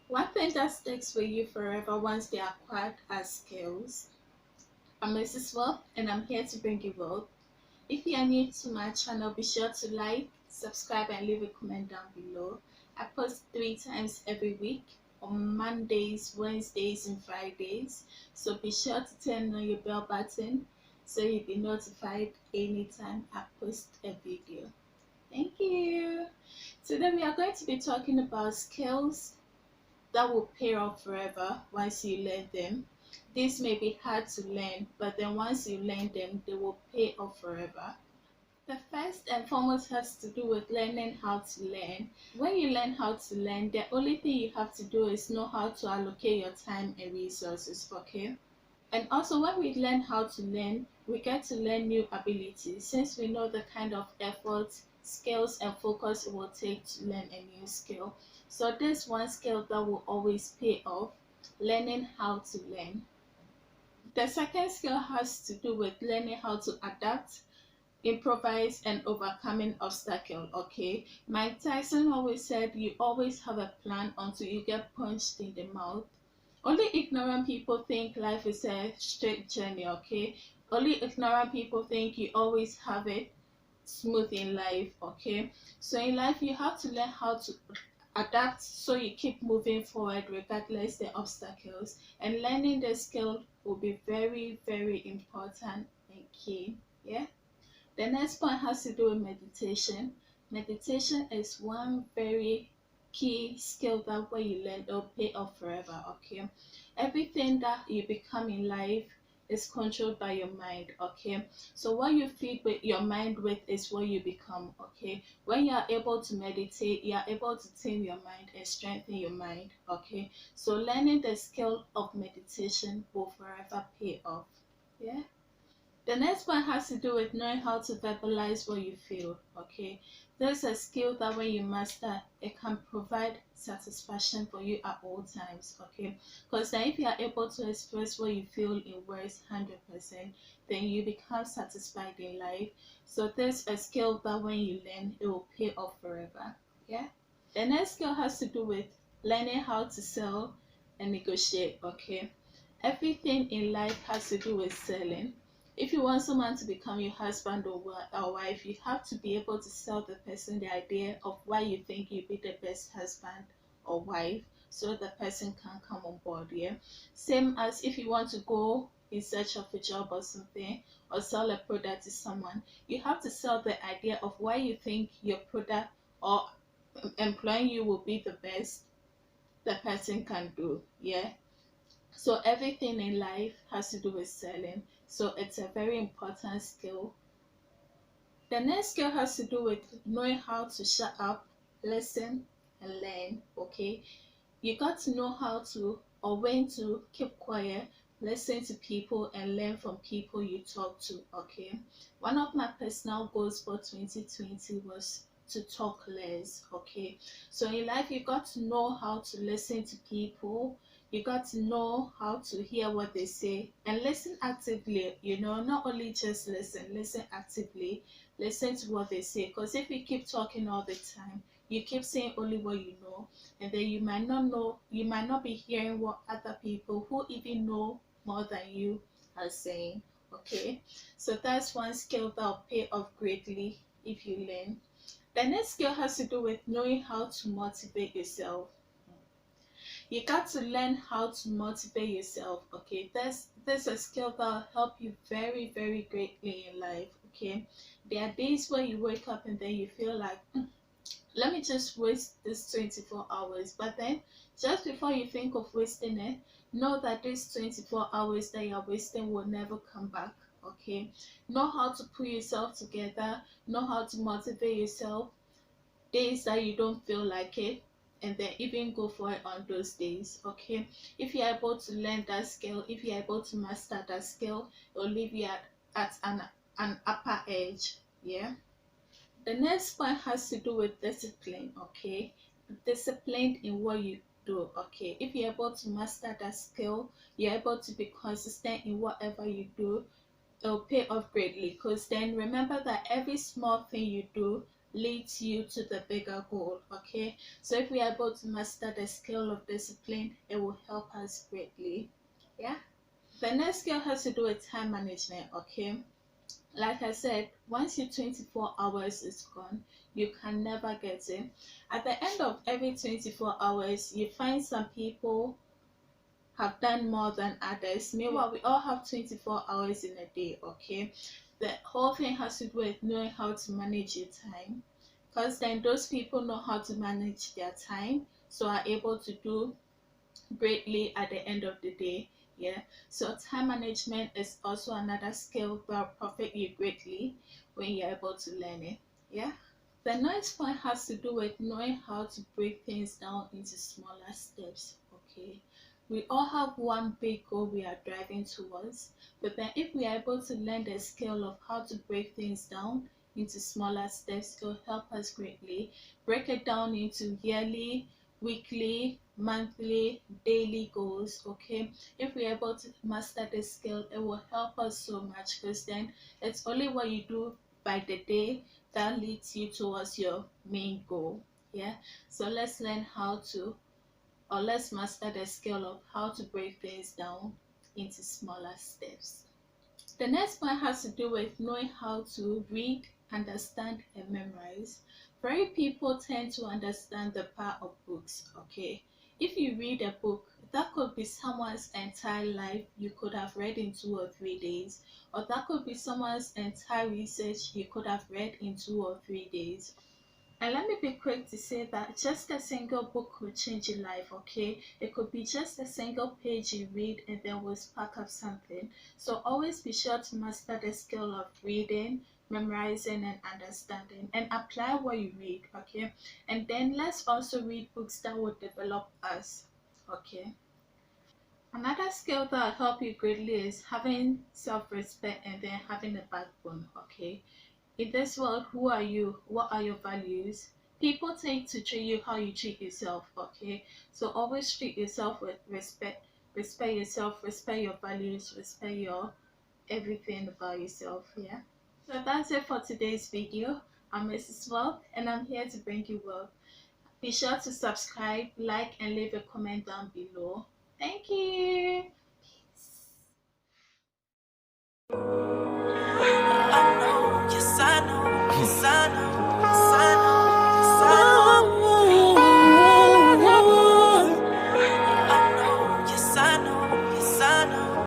One thing that sticks with you forever once they are acquired as skills. I'm Mrs. Well, and I'm here to bring you wealth. If you are new to my channel, be sure to like, subscribe, and leave a comment down below. I post 3 times every week on Mondays, Wednesdays, and Fridays. So be sure to turn on your bell button so you'll be notified anytime I post a video. Thank you. Today we are going to be talking about skills that will pay off forever once you learn them. These may be hard to learn, but then once you learn them, they will pay off forever. The first and foremost has to do with learning how to learn. When you learn how to learn, the only thing you have to do is know how to allocate your time and resources, okay? And also, when we learn how to learn, we get to learn new abilities since we know the kind of effort, skills, and focus it will take to learn a new skill. So, this one skill that will always pay off, learning how to learn. The second skill has to do with learning how to adapt, improvise, and overcoming obstacle. Okay, Mike Tyson always said you always have a plan until you get punched in the mouth. Only ignorant people think life is a straight journey. Okay, only ignorant people think you always have it smooth in life. Okay, so in life you have to learn how to adapt so you keep moving forward regardless the obstacles, and learning the skill will be very very important and key. Yeah. The next point has to do with meditation. Meditation is one very key skill that when you learn, it'll pay off forever. Okay, everything that you become in life is controlled by your mind. Okay, so what you feed with your mind with is what you become. Okay, when you are able to meditate, you are able to tame your mind and strengthen your mind. Okay, so learning the skill of meditation will forever pay off. Yeah. The next one has to do with knowing how to verbalize what you feel. Okay, there's a skill that when you master, it can provide satisfaction for you at all times. Okay, because then if you are able to express what you feel in words 100%, then you become satisfied in life. So there's a skill that when you learn, it will pay off forever. Yeah. The next skill has to do with learning how to sell and negotiate. Okay, everything in life has to do with selling. If you want someone to become your husband or wife, you have to be able to sell the person the idea of why you think you'd be the best husband or wife so the person can come on board. Yeah. Same as if you want to go in search of a job or something or sell a product to someone, you have to sell the idea of why you think your product or employing you will be the best the person can do. Yeah. So everything in life has to do with selling. So it's a very important skill. The next skill has to do with knowing how to shut up, listen, and learn. Okay, you got to know how to or when to keep quiet, listen to people, and learn from people you talk to. Okay, one of my personal goals for 2020 was to talk less. Okay, so in life you got to know how to listen to people, you got to know how to hear what they say and listen actively. Not only just listen actively, listen to what they say, because if you keep talking all the time, you keep saying only what you know, and then you might not be hearing what other people who even know more than you are saying. Okay, so that's one skill that will pay off greatly if you learn. The next skill has to do with knowing how to motivate yourself. You got to learn how to motivate yourself. Okay, there's a skill that will help you very very greatly in life. Okay, there are days where you wake up and then you feel like, let me just waste this 24 hours. But then, just before you think of wasting it, know that these 24 hours that you're wasting will never come back. Okay, know how to put yourself together, know how to motivate yourself. Days that you don't feel like it, and then even go for it on those days. Okay, if you're able to learn that skill, if you're able to master that skill, it'll leave you at an upper edge. Yeah. The next point has to do with discipline. Okay, be disciplined in what you do. Okay, if you're able to master that skill, you're able to be consistent in whatever you do, it'll pay off greatly, because then remember that every small thing you do leads you to the bigger goal. Okay, so if we're able to master the skill of discipline, it will help us greatly. Yeah, the next skill has to do with time management. Okay, like I said, once your 24 hours is gone, you can never get it. At the end of every 24 hours, you find some people have done more than others. Meanwhile, we all have 24 hours in a day, okay? The whole thing has to do with knowing how to manage your time. Because then those people know how to manage their time, so are able to do greatly at the end of the day. Yeah. So time management is also another skill that will profit you greatly when you're able to learn it. Yeah. The next point has to do with knowing how to break things down into smaller steps. Okay. We all have one big goal we are driving towards, but then if we are able to learn the skill of how to break things down into smaller steps, it will help us greatly. Break it down into yearly, weekly, monthly, daily goals. Okay, if we're able to master this skill, it will help us so much, because then it's only what you do by the day that leads you towards your main goal. Yeah, so let's learn how to, or let's master the skill of how to break things down into smaller steps. The next point has to do with knowing how to read, understand, and memorize. Very people tend to understand the power of books. Okay, if you read a book, that could be someone's entire life you could have read in 2 or 3 days, or that could be someone's entire research you could have read in 2 or 3 days. And let me be quick to say that just a single book could change your life, okay? It could be just a single page you read and then will spark up something. So always be sure to master the skill of reading, memorizing, and understanding, and apply what you read, okay? And then let's also read books that will develop us, okay? Another skill that will help you greatly is having self-respect and then having a backbone, okay? In this world, who are you? What are your values? People tend to treat you how you treat yourself, okay? So always treat yourself with respect. Respect yourself, respect your values, respect your everything about yourself, yeah? So that's it for today's video. I'm Mrs. Wealth and I'm here to bring you wealth. Be sure to subscribe, like, and leave a comment down below. Thank you. I know, yes I know, yes I know, yes I know, yes I know. I know, yes I know, yes I know.